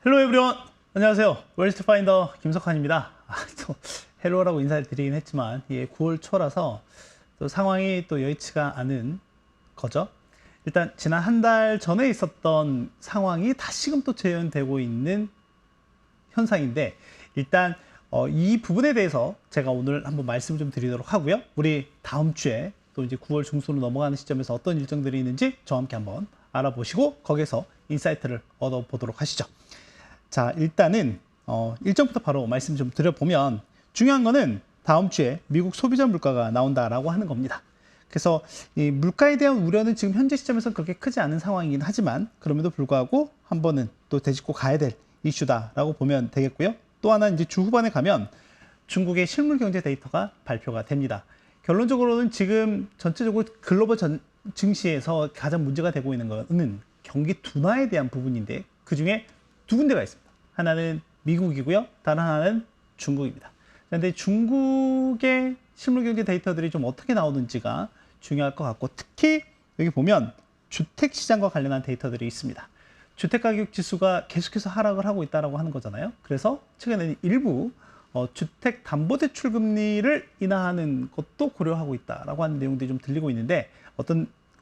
헬로 에브리원, 안녕하세요. 웰스트 파인더 김석환입니다. 또 헬로라고 인사를 드리긴 했지만 9월 초라서 또 상황이 또 여의치가 않은 거죠. 일단 지난 한 달 전에 있었던 상황이 다시금 또 재현되고 있는 현상인데, 일단 이 부분에 대해서 제가 오늘 한번 말씀을 좀 드리도록 하고요. 우리 다음 주에 또 이제 9월 중순으로 넘어가는 시점에서 어떤 일정들이 있는지 저와 함께 한번 알아보시고 거기에서 인사이트를 얻어보도록 하시죠. 자, 일단은 일정부터 바로 말씀 좀 드려보면, 중요한 거는 다음 주에 미국 소비자 물가가 나온다라고 하는 겁니다. 그래서 이 물가에 대한 우려는 지금 현재 시점에서 그렇게 크지 않은 상황이긴 하지만, 그럼에도 불구하고 한 번은 또 되짚고 가야 될 이슈다라고 보면 되겠고요. 또 하나 이제 주 후반에 가면 중국의 실물 경제 데이터가 발표가 됩니다. 결론적으로는 지금 전체적으로 글로벌 증시에서 가장 문제가 되고 있는 것은 경기 둔화에 대한 부분인데, 그 중에 두 군데가 있습니다. 하나는 미국이고요. 다른 하나는 중국입니다. 그런데 중국의 실물 경제 데이터들이 좀 어떻게 나오는지가 중요할 것 같고, 특히 여기 보면 주택 시장과 관련한 데이터들이 있습니다. 주택 가격 지수가 계속해서 하락을 하고 있다고 하는 거잖아요. 그래서 최근에는 일부 주택 담보대출 금리를 인하하는 것도 고려하고 있다라고 하는 내용들이 좀 들리고 있는데,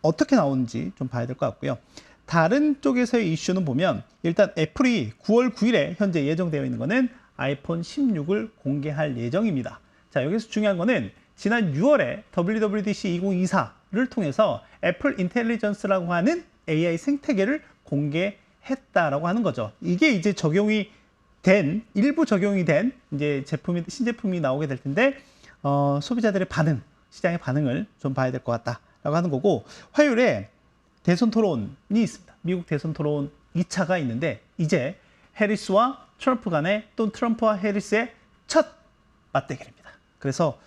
어떻게 나오는지 좀 봐야 될 것 같고요. 다른 쪽에서의 이슈는 보면, 일단 애플이 9월 9일에 현재 예정되어 있는 거는 아이폰 16을 공개할 예정입니다. 자, 여기서 중요한 거는 지난 6월에 WWDC 2024를 통해서 애플 인텔리전스라고 하는 AI 생태계를 공개했다라고 하는 거죠. 이게 이제 일부 적용이 된 이제 신제품이 나오게 될 텐데, 소비자들의 반응, 시장의 반응을 좀 봐야 될 것 같다라고 하는 거고, 화요일에 대선 토론이 있습니다. 미국 대선 토론 2차가 있는데, 이제 해리스와 트럼프 간의, 또 트럼프와 해리스의 첫 맞대결입니다. 그래서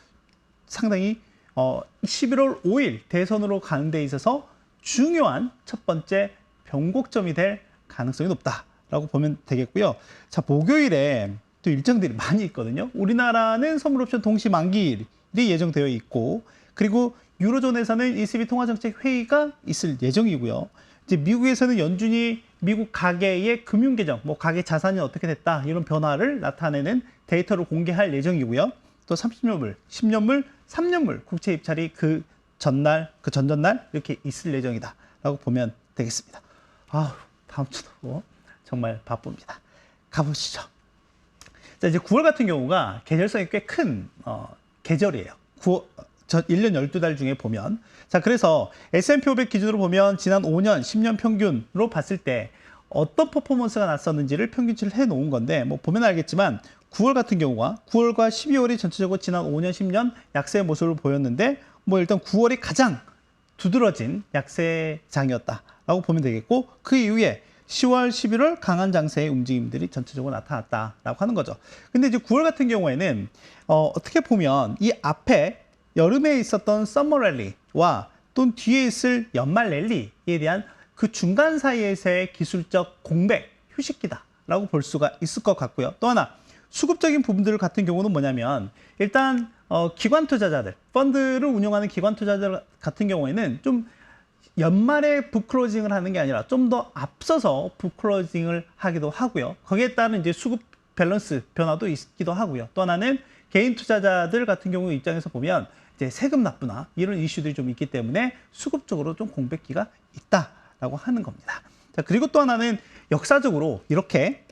상당히 11월 5일 대선으로 가는 데 있어서 중요한 첫 번째 변곡점이 될 가능성이 높다라고 보면 되겠고요. 자, 목요일에 또 일정들이 많이 있거든요. 우리나라는 선물옵션 동시 만기일이 예정되어 있고, 그리고 유로존에서는 ECB 통화정책 회의가 있을 예정이고요. 이제 미국에서는 연준이 미국 가계의 금융 계정, 가계 자산이 어떻게 됐다, 이런 변화를 나타내는 데이터를 공개할 예정이고요. 또 30년물, 10년물, 3년물 국채 입찰이 그 전날, 그 전전날 이렇게 있을 예정이다라고 보면 되겠습니다. 다음 주도 정말 바쁩니다. 가보시죠. 자, 이제 9월 같은 경우가 계절성이 꽤 큰 계절이에요. 1년 12달 중에 보면. 자, 그래서 S&P 500 기준으로 보면 지난 5년, 10년 평균으로 봤을 때 어떤 퍼포먼스가 났었는지를 평균치를 해 놓은 건데, 보면 알겠지만 9월 같은 경우가 9월과 12월이 전체적으로 지난 5년, 10년 약세의 모습을 보였는데, 일단 9월이 가장 두드러진 약세장이었다라고 보면 되겠고, 그 이후에 10월, 11월 강한 장세의 움직임들이 전체적으로 나타났다라고 하는 거죠. 근데 이제 9월 같은 경우에는 어떻게 보면 이 앞에 여름에 있었던 서머 랠리와 또 뒤에 있을 연말 랠리에 대한 그 중간 사이에서의 기술적 공백, 휴식기다라고 볼 수가 있을 것 같고요. 또 하나, 수급적인 부분들 같은 경우는 뭐냐면, 일단 기관 투자자들, 펀드를 운영하는 기관 투자자들 같은 경우에는 좀 연말에 북클로징을 하는 게 아니라 좀 더 앞서서 북클로징을 하기도 하고요. 거기에 따른 이제 수급 밸런스 변화도 있기도 하고요. 또 하나는 개인 투자자들 같은 경우 입장에서 보면 이제 세금 납부나 이런 이슈들이 좀 있기 때문에 수급적으로 좀 공백기가 있다라고 하는 겁니다. 자, 그리고 또 하나는 역사적으로 이렇게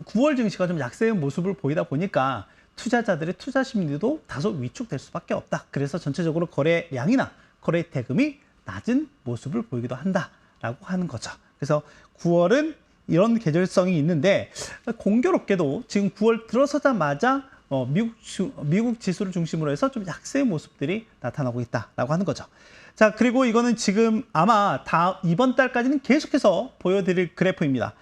9월 증시가 좀 약세의 모습을 보이다 보니까 투자자들의 투자 심리도 다소 위축될 수밖에 없다. 그래서 전체적으로 거래량이나 거래 대금이 낮은 모습을 보이기도 한다라고 하는 거죠. 그래서 9월은 이런 계절성이 있는데, 공교롭게도 지금 9월 들어서자마자 미국 지수를 중심으로 해서 좀 약세의 모습들이 나타나고 있다라고 하는 거죠. 자, 그리고 이거는 지금 아마 이번 달까지는 계속해서 보여드릴 그래프입니다.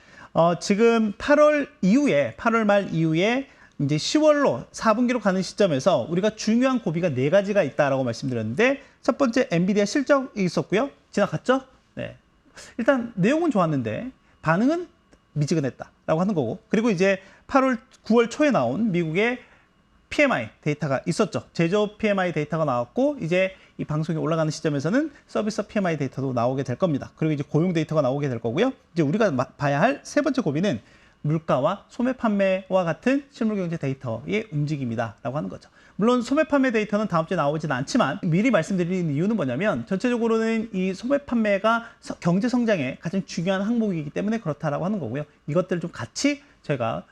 지금 8월 말 이후에 이제 10월로 4분기로 가는 시점에서 우리가 중요한 고비가 4가지가 있다라고 말씀드렸는데, 첫 번째 엔비디아 실적이 있었고요. 지나갔죠? 네. 일단 내용은 좋았는데 반응은 미지근했다라고 하는 거고, 그리고 이제 9월 초에 나온 미국의 PMI 데이터가 있었죠. 제조업 PMI 데이터가 나왔고, 이제 이 방송이 올라가는 시점에서는 서비스 PMI 데이터도 나오게 될 겁니다. 그리고 이제 고용 데이터가 나오게 될 거고요. 이제 우리가 봐야 할 세 번째 고비는 물가와 소매 판매와 같은 실물 경제 데이터의 움직임이다라고 하는 거죠. 물론 소매 판매 데이터는 다음 주에 나오지는 않지만 미리 말씀드리는 이유는 뭐냐면 전체적으로는 이 소매 판매가 경제 성장의 가장 중요한 항목이기 때문에 그렇다라고 하는 거고요. 이것들을 좀 같이 제가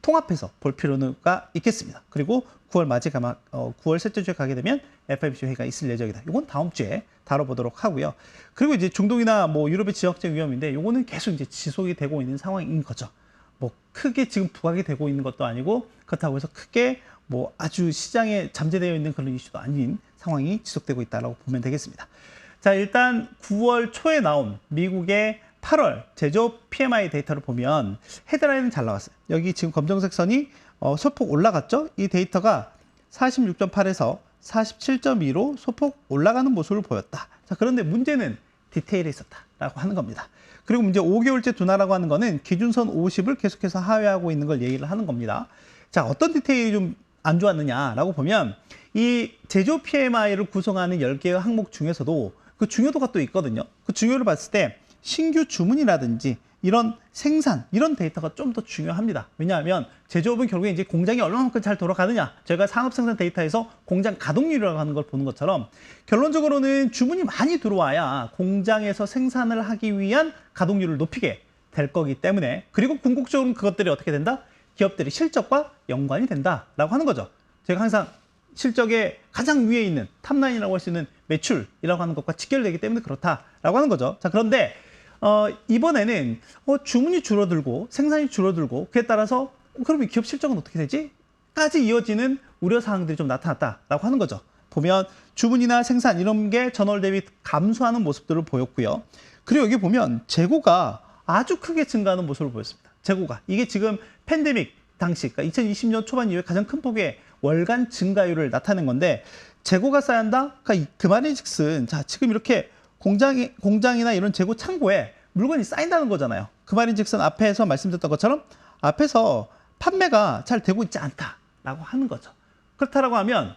통합해서 볼 필요가 있겠습니다. 그리고 9월 말에 9월 셋째 주에 가게 되면 FOMC 회의가 있을 예정이다. 이건 다음 주에 다뤄보도록 하고요. 그리고 이제 중동이나 뭐 유럽의 지역적 위험인데 이거는 계속 이제 지속이 되고 있는 상황인 거죠. 뭐 크게 지금 부각이 되고 있는 것도 아니고 그렇다고 해서 크게 뭐 아주 시장에 잠재되어 있는 그런 이슈도 아닌 상황이 지속되고 있다고 보면 되겠습니다. 자, 일단 9월 초에 나온 미국의 8월 제조업 PMI 데이터를 보면 헤드라인은 잘 나왔어요. 여기 지금 검정색 선이 소폭 올라갔죠? 이 데이터가 46.8에서 47.2로 소폭 올라가는 모습을 보였다. 자, 그런데 문제는 디테일에 있었다라고 하는 겁니다. 그리고 문제 5개월째 둔화라고 하는 거는 기준선 50을 계속해서 하회하고 있는 걸 얘기를 하는 겁니다. 자, 어떤 디테일이 좀 안 좋았느냐라고 보면 이 제조업 PMI를 구성하는 10개의 항목 중에서도 그 중요도가 또 있거든요. 그 중요를 봤을 때 신규 주문이라든지 이런 생산, 이런 데이터가 좀 더 중요합니다. 왜냐하면 제조업은 결국에 이제 공장이 얼마만큼 잘 돌아가느냐. 저희가 산업 생산 데이터에서 공장 가동률이라고 하는 걸 보는 것처럼 결론적으로는 주문이 많이 들어와야 공장에서 생산을 하기 위한 가동률을 높이게 될 거기 때문에, 그리고 궁극적으로는 그것들이 어떻게 된다? 기업들의 실적과 연관이 된다라고 하는 거죠. 제가 항상 실적의 가장 위에 있는 탑라인이라고 할 수 있는 매출이라고 하는 것과 직결되기 때문에 그렇다라고 하는 거죠. 자, 그런데 이번에는 주문이 줄어들고 생산이 줄어들고 그에 따라서 그럼 이 기업 실적은 어떻게 되지? 까지 이어지는 우려 사항들이 좀 나타났다라고 하는 거죠. 보면 주문이나 생산 이런 게 전월 대비 감소하는 모습들을 보였고요. 그리고 여기 보면 재고가 아주 크게 증가하는 모습을 보였습니다. 재고가 이게 지금 팬데믹 당시, 그러니까 2020년 초반 이후에 가장 큰 폭의 월간 증가율을 나타낸 건데, 재고가 쌓여야 한다? 그러니까 그 말인즉슨 자, 지금 이렇게 공장이나 이런 재고 창고에 물건이 쌓인다는 거잖아요. 그 말인즉슨 앞에서 말씀드렸던 것처럼 앞에서 판매가 잘 되고 있지 않다라고 하는 거죠. 그렇다라고 하면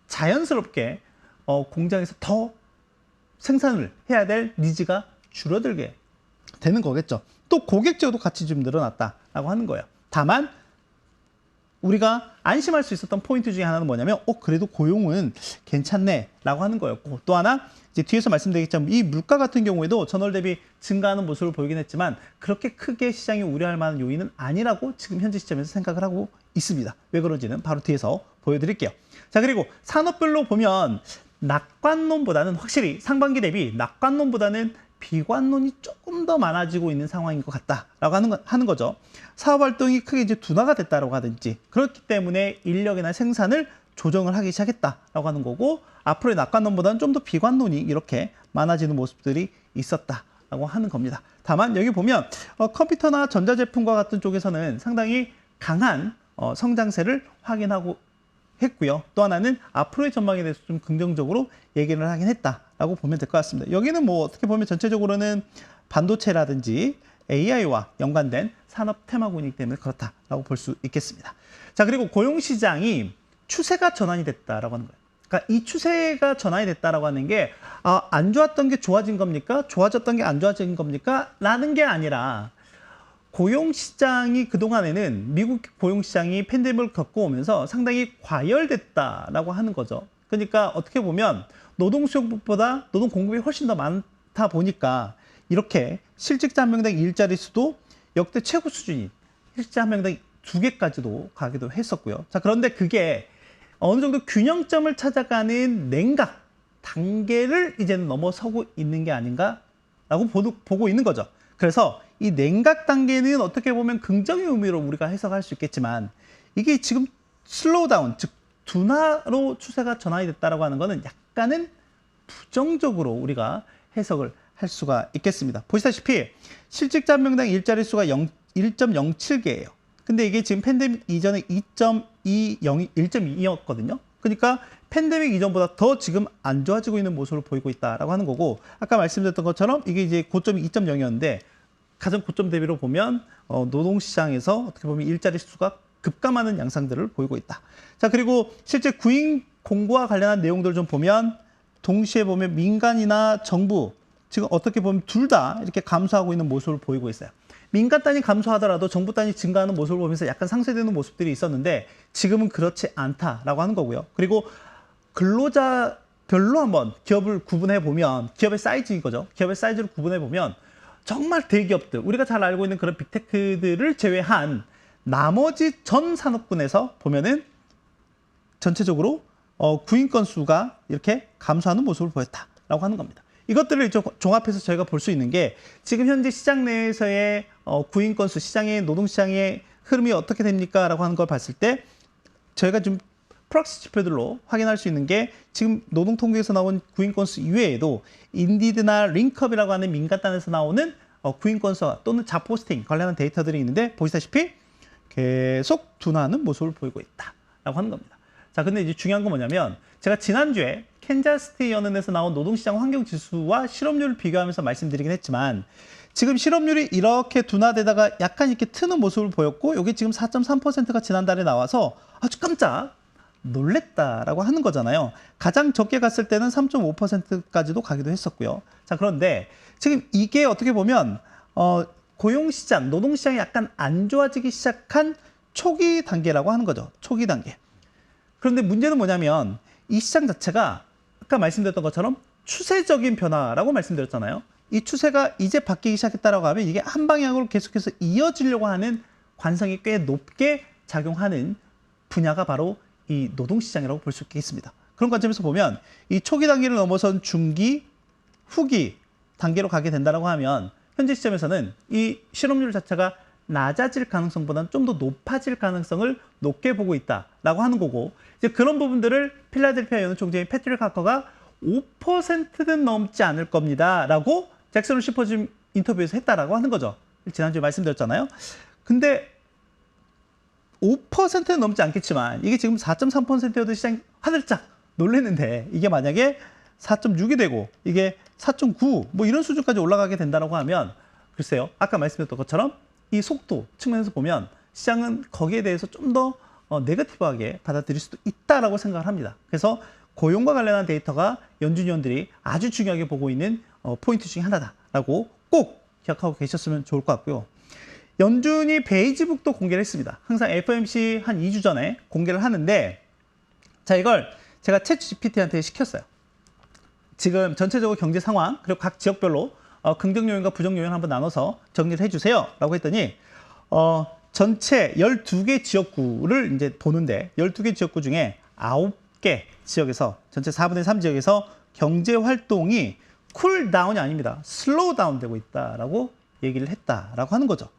자연스럽게 공장에서 더 생산을 해야 될 니즈가 줄어들게 되는 거겠죠. 또 고객 제어도 같이 좀 늘어났다라고 하는 거예요. 다만 우리가 안심할 수 있었던 포인트 중에 하나는 뭐냐면 그래도 고용은 괜찮네라고 하는 거였고, 또 하나 이제 뒤에서 말씀드리겠지만 이 물가 같은 경우에도 전월 대비 증가하는 모습을 보이긴 했지만 그렇게 크게 시장이 우려할 만한 요인은 아니라고 지금 현재 시점에서 생각을 하고 있습니다. 왜 그런지는 바로 뒤에서 보여드릴게요. 자, 그리고 산업별로 보면 낙관론보다는 확실히 상반기 대비 낙관론보다는 비관론이 조금 더 많아지고 있는 상황인 것 같다라고 하는 거죠. 사업 활동이 크게 이제 둔화가 됐다라고 하든지, 그렇기 때문에 인력이나 생산을 조정을 하기 시작했다라고 하는 거고, 앞으로의 낙관론보다는 좀 더 비관론이 이렇게 많아지는 모습들이 있었다라고 하는 겁니다. 다만 여기 보면 컴퓨터나 전자제품과 같은 쪽에서는 상당히 강한 성장세를 확인하고 했고요. 또 하나는 앞으로의 전망에 대해서 좀 긍정적으로 얘기를 하긴 했다라고 보면 될 것 같습니다. 여기는 뭐 어떻게 보면 전체적으로는 반도체라든지 AI와 연관된 산업 테마군이기 때문에 그렇다라고 볼 수 있겠습니다. 자, 그리고 고용시장이 추세가 전환이 됐다라고 하는 거예요. 그러니까 이 추세가 전환이 됐다라고 하는 게 안 좋았던 게 좋아진 겁니까? 좋아졌던 게 안 좋아진 겁니까? 라는 게 아니라 고용시장이 그동안에는 미국 고용시장이 팬데믹을 겪어오면서 상당히 과열됐다라고 하는 거죠. 그러니까 어떻게 보면 노동 수요보다 노동 공급이 훨씬 더 많다 보니까 이렇게 실직자 한 명당 일자리 수도 역대 최고 수준인 실직자 한 명당 2개까지도 가기도 했었고요. 자, 그런데 그게 어느 정도 균형점을 찾아가는 냉각 단계를 이제는 넘어서고 있는 게 아닌가라고 보고 있는 거죠. 그래서 이 냉각 단계는 어떻게 보면 긍정의 의미로 우리가 해석할 수 있겠지만, 이게 지금 슬로우 다운, 즉 둔화로 추세가 전환이 됐다라고 하는 거는 약간은 부정적으로 우리가 해석을 할 수가 있겠습니다. 보시다시피 실직자 한 명당 일자리 수가 1.07개예요. 근데 이게 지금 팬데믹 이전에 1.2였거든요. 그러니까 팬데믹 이전보다 더 지금 안 좋아지고 있는 모습을 보이고 있다라고 하는 거고, 아까 말씀드렸던 것처럼 이게 이제 고점이 2.0이었는데 가장 고점 대비로 보면 노동시장에서 어떻게 보면 일자리 수가 급감하는 양상들을 보이고 있다. 자, 그리고 실제 구인 공고와 관련한 내용들을 좀 보면 동시에 보면 민간이나 정부 지금 어떻게 보면 둘 다 이렇게 감소하고 있는 모습을 보이고 있어요. 민간 단위 감소하더라도 정부 단위 증가하는 모습을 보면서 약간 상쇄되는 모습들이 있었는데 지금은 그렇지 않다라고 하는 거고요. 그리고 근로자별로 한번 기업을 구분해 보면 기업의 사이즈인 거죠. 기업의 사이즈를 구분해 보면 정말 대기업들, 우리가 잘 알고 있는 그런 빅테크들을 제외한 나머지 전 산업군에서 보면은 전체적으로 구인 건수가 이렇게 감소하는 모습을 보였다라고 하는 겁니다. 이것들을 종합해서 저희가 볼 수 있는 게 지금 현재 시장 내에서의 구인 건수, 시장의 노동시장의 흐름이 어떻게 됩니까? 라고 하는 걸 봤을 때 저희가 좀 프록시 지표들로 확인할 수 있는 게 지금 노동통계에서 나온 구인 건수 이외에도 인디드나 링크업이라고 하는 민간단에서 나오는 구인 건수와 또는 잡포스팅 관련한 데이터들이 있는데 보시다시피 계속 둔화하는 모습을 보이고 있다라고 하는 겁니다. 자, 근데 이제 중요한 건 뭐냐면 제가 지난주에 캔자스티 연은에서 나온 노동시장 환경지수와 실업률을 비교하면서 말씀드리긴 했지만 지금 실업률이 이렇게 둔화되다가 약간 이렇게 트는 모습을 보였고 이게 지금 4.3%가 지난달에 나와서 아주 깜짝 놀랬다라고 하는 거잖아요. 가장 적게 갔을 때는 3.5%까지도 가기도 했었고요. 자, 그런데 지금 이게 어떻게 보면 고용시장, 노동시장이 약간 안 좋아지기 시작한 초기 단계라고 하는 거죠. 초기 단계. 그런데 문제는 뭐냐면 이 시장 자체가 아까 말씀드렸던 것처럼 추세적인 변화라고 말씀드렸잖아요. 이 추세가 이제 바뀌기 시작했다라고 하면 이게 한 방향으로 계속해서 이어지려고 하는 관성이 꽤 높게 작용하는 분야가 바로 이 노동시장이라고 볼 수 있겠습니다. 그런 관점에서 보면 이 초기 단계를 넘어선 중기, 후기 단계로 가게 된다고 하면 현재 시점에서는 이 실업률 자체가 낮아질 가능성보다는 좀 더 높아질 가능성을 높게 보고 있다라고 하는 거고 이제 그런 부분들을 필라델피아 연은 총재인 패트릭 하커가 5%는 넘지 않을 겁니다라고 잭슨 홀 심포지엄 인터뷰에서 했다라고 하는 거죠. 지난주에 말씀드렸잖아요. 근데 5%는 넘지 않겠지만 이게 지금 4.3%여도 시장이 화들짝 놀랐는데 이게 만약에 4.6이 되고 이게 4.9 뭐 이런 수준까지 올라가게 된다고 하면 글쎄요. 아까 말씀드렸던 것처럼 이 속도 측면에서 보면 시장은 거기에 대해서 좀 더 네거티브하게 받아들일 수도 있다라고 생각을 합니다. 그래서 고용과 관련한 데이터가 연준 위원들이 아주 중요하게 보고 있는 포인트 중에 하나다라고 꼭 기억하고 계셨으면 좋을 것 같고요. 연준이 베이지북도 공개를 했습니다. 항상 FOMC 한 2주 전에 공개를 하는데 자 이걸 제가 챗 GPT한테 시켰어요. 지금 전체적으로 경제 상황 그리고 각 지역별로 긍정 요인과 부정 요인 한번 나눠서 정리를 해주세요 라고 했더니 전체 12개 지역구를 이제 보는데 12개 지역구 중에 9개 지역에서 전체 4분의 3 지역에서 경제 활동이 쿨다운이 아닙니다. 슬로우 다운 되고 있다라고 얘기를 했다라고 하는 거죠.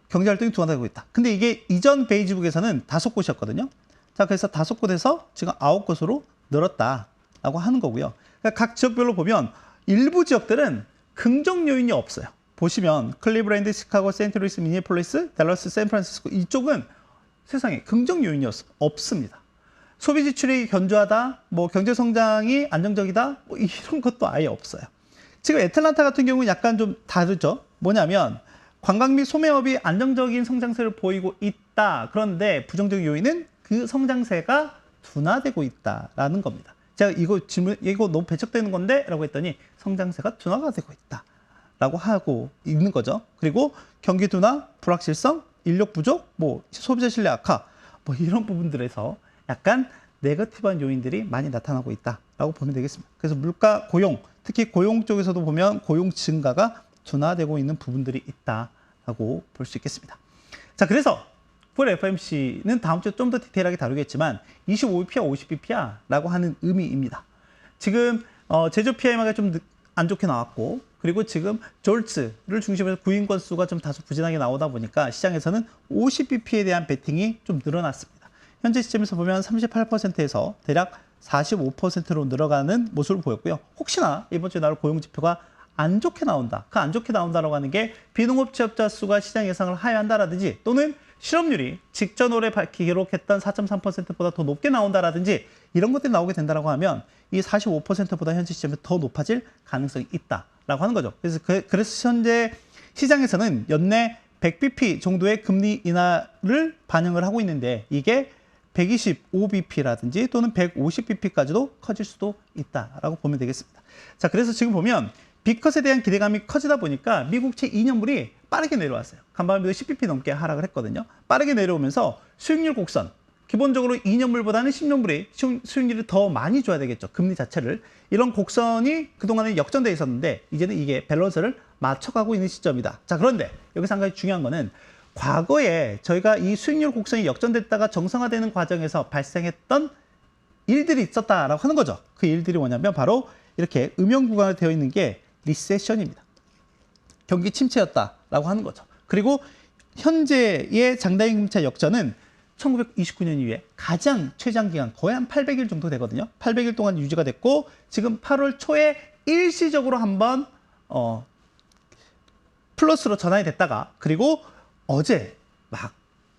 경제 활동이 둔화되고 있다. 근데 이게 이전 베이지북에서는 5곳이었거든요. 자, 그래서 5곳에서 지금 9곳으로 늘었다라고 하는 거고요. 그러니까 각 지역별로 보면 일부 지역들은 긍정 요인이 없어요. 보시면 클리브랜드, 시카고, 세인트루이스, 미니애폴리스, 댈러스, 샌프란시스코 이쪽은 세상에 긍정 요인이 없습니다. 소비 지출이 견조하다, 뭐 경제 성장이 안정적이다, 뭐 이런 것도 아예 없어요. 지금 애틀란타 같은 경우는 약간 좀 다르죠. 뭐냐면 관광 및 소매업이 안정적인 성장세를 보이고 있다. 그런데 부정적 요인은 그 성장세가 둔화되고 있다라는 겁니다. 제가 이거 너무 배척되는 건데? 라고 했더니 성장세가 둔화가 되고 있다. 라고 하고 있는 거죠. 그리고 경기 둔화, 불확실성, 인력 부족, 뭐 소비자 신뢰 악화, 뭐 이런 부분들에서 약간 네거티브한 요인들이 많이 나타나고 있다라고 보면 되겠습니다. 그래서 물가, 고용, 특히 고용 쪽에서도 보면 고용 증가가 둔화되고 있는 부분들이 있다라고 볼 수 있겠습니다. 자, 그래서 9월 FOMC는 다음 주에 좀 더 디테일하게 다루겠지만 25bp야 50bp야 라고 하는 의미입니다. 지금 제조 PMI가 좀 안 좋게 나왔고 그리고 지금 졸츠를 중심으로 구인 건수가 좀 다소 부진하게 나오다 보니까 시장에서는 50bp에 대한 베팅이 좀 늘어났습니다. 현재 시점에서 보면 38%에서 대략 45%로 늘어가는 모습을 보였고요. 혹시나 이번 주에 나올 고용 지표가 안 좋게 나온다. 그 안 좋게 나온다라고 하는 게 비농업 취업자 수가 시장 예상을 하회한다라든지 또는 실업률이 직전 올해 기록했던 4.3%보다 더 높게 나온다라든지 이런 것들이 나오게 된다라고 하면 이 45%보다 현재 시점에 더 높아질 가능성이 있다라고 하는 거죠. 그래서 현재 시장에서는 연내 100bp 정도의 금리 인하를 반영을 하고 있는데 이게 125bp라든지 또는 150bp까지도 커질 수도 있다라고 보면 되겠습니다. 자, 그래서 지금 보면 빅컷에 대한 기대감이 커지다 보니까 미국채 2년물이 빠르게 내려왔어요. 간밤에도 10bp 넘게 하락을 했거든요. 빠르게 내려오면서 수익률 곡선, 기본적으로 2년물보다는 10년물이 수익률이 더 많이 줘야 되겠죠. 금리 자체를. 이런 곡선이 그동안에 역전돼 있었는데 이제는 이게 밸런스를 맞춰가고 있는 시점이다. 자, 그런데 여기서 한 가지 중요한 거는 과거에 저희가 이 수익률 곡선이 역전됐다가 정상화되는 과정에서 발생했던 일들이 있었다라고 하는 거죠. 그 일들이 뭐냐면 바로 이렇게 음영 구간으로 되어 있는 게 리세션입니다. 경기 침체였다라고 하는 거죠. 그리고 현재의 장다임금차 역전은 1929년 이후에 가장 최장 기간 거의 한 800일 정도 되거든요. 800일 동안 유지가 됐고 지금 8월 초에 일시적으로 한번 플러스로 전환이 됐다가 그리고 어제 막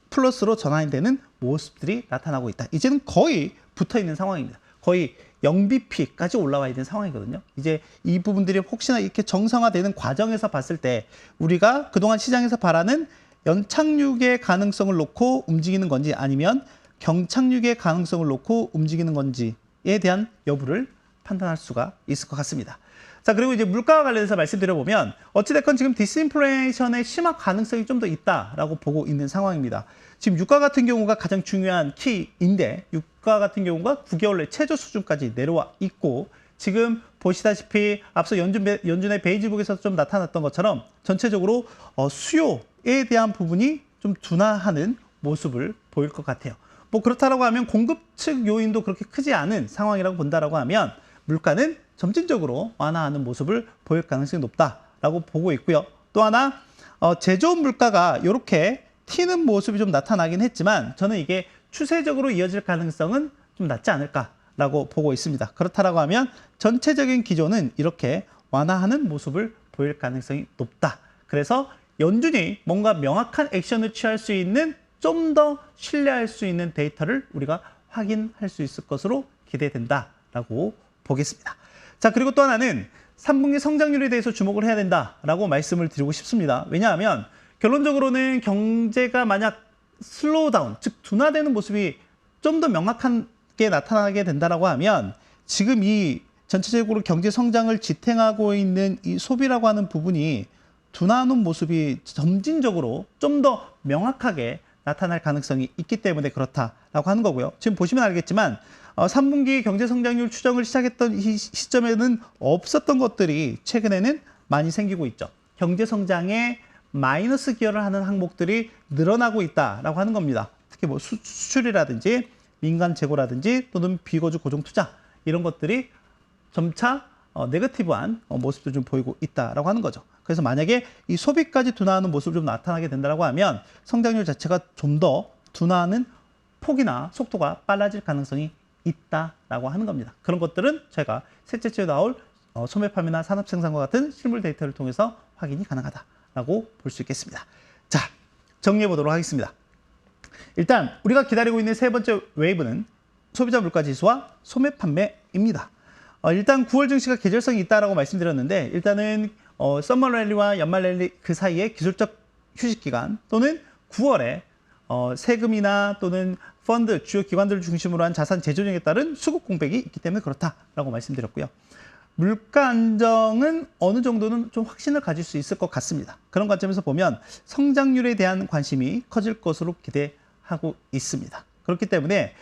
플러스로 전환이 되는 모습들이 나타나고 있다. 이제는 거의 붙어 있는 상황입니다. 거의 0bp까지 올라와 있는 상황이거든요. 이제 이 부분들이 혹시나 이렇게 정상화되는 과정에서 봤을 때 우리가 그동안 시장에서 바라는 연착륙의 가능성을 놓고 움직이는 건지 아니면 경착륙의 가능성을 놓고 움직이는 건지에 대한 여부를 판단할 수가 있을 것 같습니다. 자, 그리고 이제 물가와 관련해서 말씀드려보면 어찌됐건 지금 디스인플레이션의 심화 가능성이 좀 더 있다라고 보고 있는 상황입니다. 지금 유가 같은 경우가 가장 중요한 키인데 유가 같은 경우가 9개월 내 최저 수준까지 내려와 있고 지금 보시다시피 앞서 연준의 베이지북에서 좀 나타났던 것처럼 전체적으로 수요에 대한 부분이 좀 둔화하는 모습을 보일 것 같아요. 뭐 그렇다라고 하면 공급 측 요인도 그렇게 크지 않은 상황이라고 본다라고 하면 물가는 점진적으로 완화하는 모습을 보일 가능성이 높다라고 보고 있고요. 또 하나 제조업 물가가 이렇게 튀는 모습이 좀 나타나긴 했지만 저는 이게 추세적으로 이어질 가능성은 좀 낮지 않을까라고 보고 있습니다. 그렇다라고 하면 전체적인 기조는 이렇게 완화하는 모습을 보일 가능성이 높다. 그래서 연준이 뭔가 명확한 액션을 취할 수 있는 좀 더 신뢰할 수 있는 데이터를 우리가 확인할 수 있을 것으로 기대된다라고 보겠습니다. 자, 그리고 또 하나는 3분기 성장률에 대해서 주목을 해야 된다라고 말씀을 드리고 싶습니다. 왜냐하면 결론적으로는 경제가 만약 슬로우다운, 즉 둔화되는 모습이 좀 더 명확하게 나타나게 된다라고 하면 지금 이 전체적으로 경제 성장을 지탱하고 있는 이 소비라고 하는 부분이 둔화하는 모습이 점진적으로 좀 더 명확하게 나타날 가능성이 있기 때문에 그렇다라고 하는 거고요. 지금 보시면 알겠지만 3분기 경제 성장률 추정을 시작했던 이 시점에는 없었던 것들이 최근에는 많이 생기고 있죠. 경제 성장에 마이너스 기여를 하는 항목들이 늘어나고 있다라고 하는 겁니다. 특히 뭐 수출이라든지 민간 재고라든지 또는 비거주 고정 투자 이런 것들이 점차 네거티브한 모습도 좀 보이고 있다라고 하는 거죠. 그래서 만약에 이 소비까지 둔화하는 모습을 좀 나타나게 된다라고 하면 성장률 자체가 좀 더 둔화하는 폭이나 속도가 빨라질 가능성이 있다라고 하는 겁니다. 그런 것들은 제가 셋째 주에 나올 소매판매나 산업생산과 같은 실물 데이터를 통해서 확인이 가능하다라고 볼 수 있겠습니다. 자, 정리해 보도록 하겠습니다. 일단 우리가 기다리고 있는 세 번째 웨이브는 소비자 물가 지수와 소매 판매입니다. 일단 9월 증시가 계절성이 있다라고 말씀드렸는데 일단은 서머 랠리와 연말 랠리 그 사이에 기술적 휴식 기간 또는 9월에 세금이나 또는 펀드, 주요 기관들을 중심으로 한 자산 재조정에 따른 수급 공백이 있기 때문에 그렇다라고 말씀드렸고요. 물가 안정은 어느 정도는 좀 확신을 가질 수 있을 것 같습니다. 그런 관점에서 보면 성장률에 대한 관심이 커질 것으로 기대하고 있습니다. 그렇기 때문에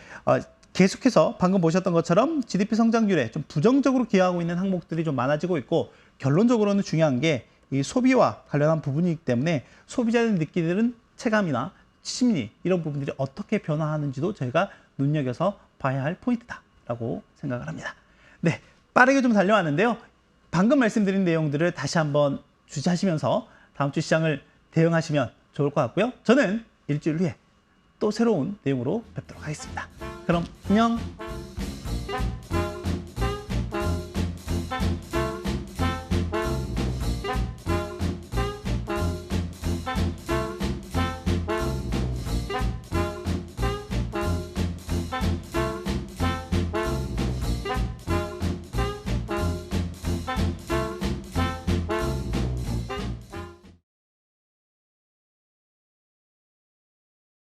계속해서 방금 보셨던 것처럼 GDP 성장률에 좀 부정적으로 기여하고 있는 항목들이 좀 많아지고 있고 결론적으로는 중요한 게 이 소비와 관련한 부분이기 때문에 소비자들이 느끼는 체감이나 심리 이런 부분들이 어떻게 변화하는지도 저희가 눈여겨서 봐야 할 포인트다라고 생각을 합니다. 네, 빠르게 좀 달려왔는데요. 방금 말씀드린 내용들을 다시 한번 주시하시면서 다음 주 시장을 대응하시면 좋을 것 같고요. 저는 일주일 후에 또 새로운 내용으로 뵙도록 하겠습니다. 그럼 안녕!